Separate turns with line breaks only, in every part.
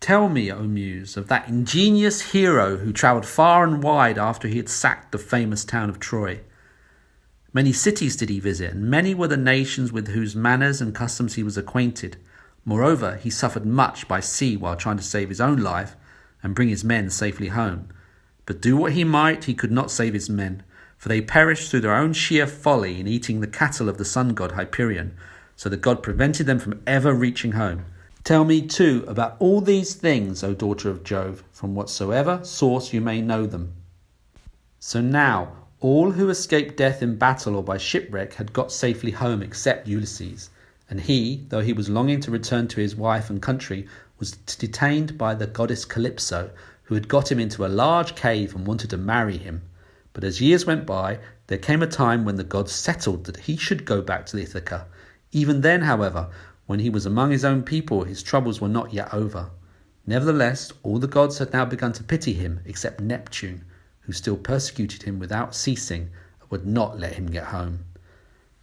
Tell me, O Muse, of that ingenious hero who travelled far and wide after he had sacked the famous town of Troy. Many cities did he visit, and many were the nations with whose manners and customs he was acquainted. Moreover, he suffered much by sea while trying to save his own life and bring his men safely home. But do what he might, he could not save his men, for they perished through their own sheer folly in eating the cattle of the sun god Hyperion, so that God prevented them from ever reaching home. Tell me too about all these things, O daughter of Jove, from whatsoever source you may know them. So now, all who escaped death in battle or by shipwreck had got safely home except Ulysses, and he, though he was longing to return to his wife and country, was detained by the goddess Calypso, who had got him into a large cave and wanted to marry him. But as years went by, there came a time when the gods settled that he should go back to Ithaca. Even then, however, when he was among his own people, his troubles were not yet over. Nevertheless, all the gods had now begun to pity him, except Neptune, who still persecuted him without ceasing and would not let him get home.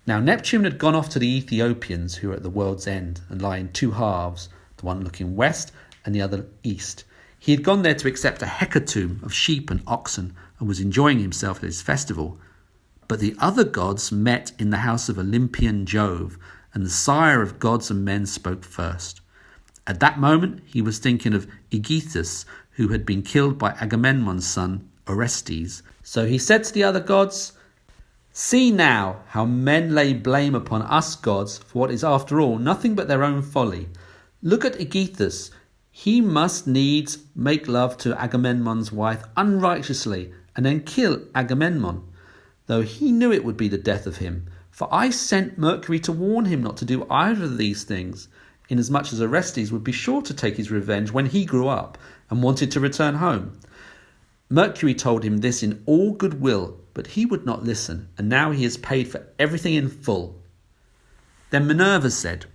Now Neptune had gone off to the Ethiopians, who are at the world's end and lie in two halves, the one looking west and the other east. He had gone there to accept a hecatomb of sheep and oxen and was enjoying himself at his festival. But the other gods met in the house of Olympian Jove, and the sire of gods and men spoke first. At that moment he was thinking of Aegisthus, who had been killed by Agamemnon's son Orestes. So he said to the other gods, "See now how men lay blame upon us gods for what is after all nothing but their own folly. Look at Aegisthus. He must needs make love to Agamemnon's wife unrighteously and then kill Agamemnon, though he knew it would be the death of him. For I sent Mercury to warn him not to do either of these things, inasmuch as Orestes would be sure to take his revenge when he grew up and wanted to return home. Mercury told him this in all good will, but he would not listen, and now he has paid for everything in full." Then Minerva said,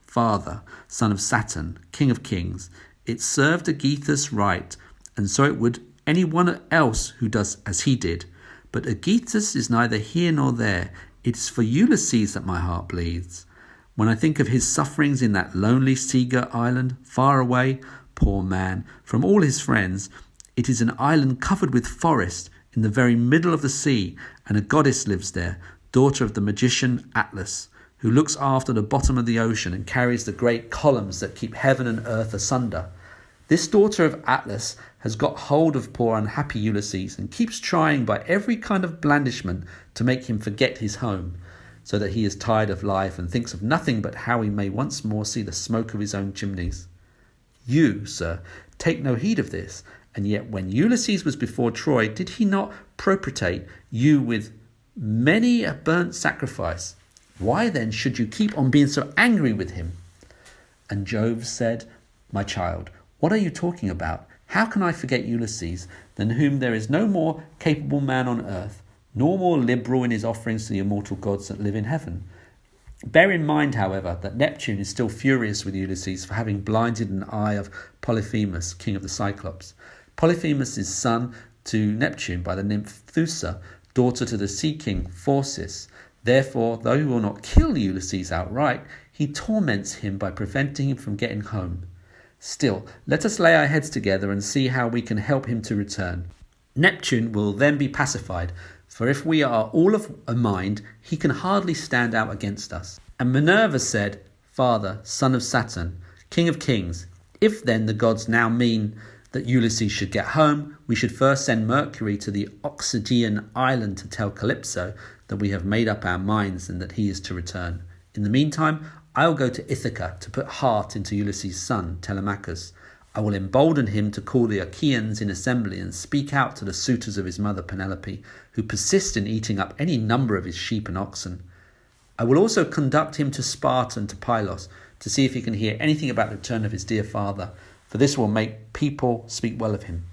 "Father, son of Saturn, king of kings, it served Aegisthus right, and so it would any one else who does as he did. But Aegisthus is neither here nor there. It is for Ulysses that my heart bleeds. When I think of his sufferings in that lonely sea-girt island, far away, poor man, from all his friends, it is an island covered with forest in the very middle of the sea, and a goddess lives there, daughter of the magician Atlas, who looks after the bottom of the ocean and carries the great columns that keep heaven and earth asunder. This daughter of Atlas has got hold of poor unhappy Ulysses and keeps trying by every kind of blandishment to make him forget his home, so that he is tired of life and thinks of nothing but how he may once more see the smoke of his own chimneys. You, sir, take no heed of this, and yet when Ulysses was before Troy, did he not propitiate you with many a burnt sacrifice? Why then should you keep on being so angry with him?" And Jove said, "My child, what are you talking about? How can I forget Ulysses, than whom there is no more capable man on earth, nor more liberal in his offerings to the immortal gods that live in heaven? Bear in mind, however, that Neptune is still furious with Ulysses for having blinded an eye of Polyphemus, king of the Cyclops. Polyphemus is son to Neptune by the nymph Thoosa, daughter to the sea king Phorcys. Therefore, though he will not kill Ulysses outright, he torments him by preventing him from getting home. Still, let us lay our heads together and see how we can help him to return. Neptune will then be pacified, for if we are all of a mind, he can hardly stand out against us." And Minerva said, "Father, son of Saturn, king of kings, if then the gods now mean that Ulysses should get home, we should first send Mercury to the Oxygean island to tell Calypso that we have made up our minds and that he is to return. In the meantime, I will go to Ithaca to put heart into Ulysses' son, Telemachus. I will embolden him to call the Achaeans in assembly and speak out to the suitors of his mother Penelope, who persist in eating up any number of his sheep and oxen. I will also conduct him to Sparta and to Pylos to see if he can hear anything about the return of his dear father, for this will make people speak well of him."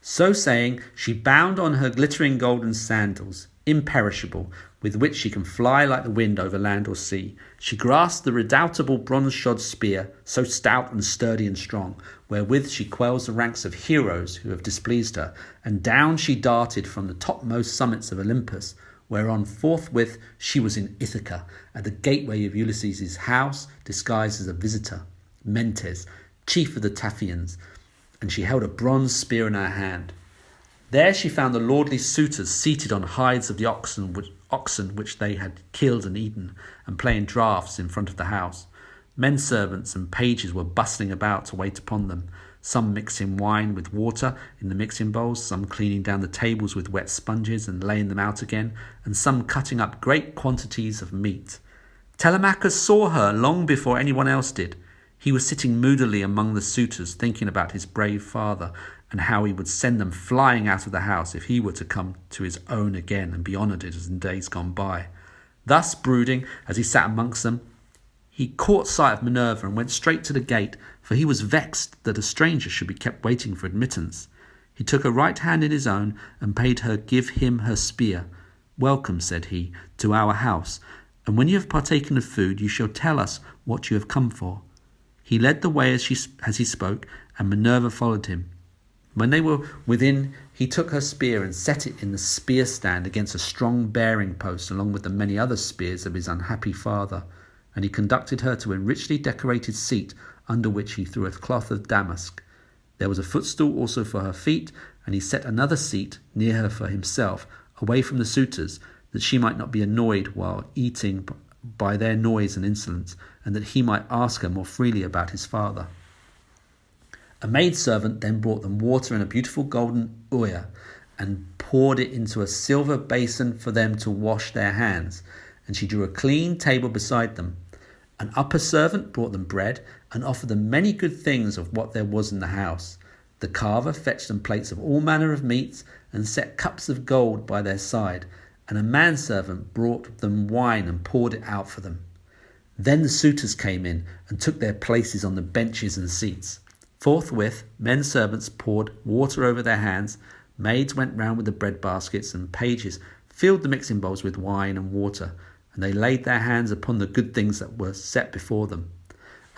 So saying, she bound on her glittering golden sandals, imperishable, with which she can fly like the wind over land or sea. She grasped the redoubtable bronze-shod spear, so stout and sturdy and strong, wherewith she quells the ranks of heroes who have displeased her, and down she darted from the topmost summits of Olympus, whereon forthwith she was in Ithaca, at the gateway of Ulysses' house, disguised as a visitor. Mentes, chief of the Taphians, and she held a bronze spear in her hand. There she found the lordly suitors seated on hides of the oxen which they had killed and eaten, and playing draughts in front of the house. Men servants and pages were bustling about to wait upon them, some mixing wine with water in the mixing bowls, some cleaning down the tables with wet sponges and laying them out again, and some cutting up great quantities of meat. Telemachus saw her long before anyone else did. He was sitting moodily among the suitors, thinking about his brave father and how he would send them flying out of the house if he were to come to his own again and be honoured as in days gone by. Thus brooding, as he sat amongst them, he caught sight of Minerva and went straight to the gate, for he was vexed that a stranger should be kept waiting for admittance. He took her right hand in his own and bade her give him her spear. "Welcome," said he, "to our house, and when you have partaken of food, you shall tell us what you have come for." He led the way as he spoke, and Minerva followed him. When they were within, he took her spear and set it in the spear stand against a strong bearing post, along with the many other spears of his unhappy father, and he conducted her to a richly decorated seat, under which he threw a cloth of damask. There was a footstool also for her feet, and he set another seat near her for himself, away from the suitors, that she might not be annoyed while eating by their noise and insolence, and that he might ask her more freely about his father. A maidservant then brought them water in a beautiful golden ewer, and poured it into a silver basin for them to wash their hands, and she drew a clean table beside them. An upper servant brought them bread, and offered them many good things of what there was in the house. The carver fetched them plates of all manner of meats, and set cups of gold by their side, and a manservant brought them wine and poured it out for them. Then the suitors came in, and took their places on the benches and seats. Forthwith, men servants poured water over their hands, maids went round with the bread baskets, and pages filled the mixing bowls with wine and water, and they laid their hands upon the good things that were set before them.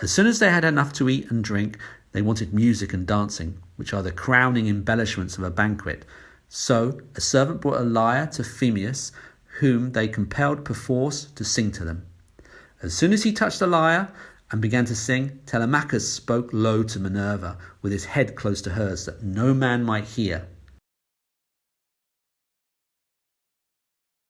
As soon as they had enough to eat and drink, they wanted music and dancing, which are the crowning embellishments of a banquet. So a servant brought a lyre to Phemius, whom they compelled perforce to sing to them. As soon as he touched the lyre and began to sing, Telemachus spoke low to Minerva, with his head close to hers, that no man might hear.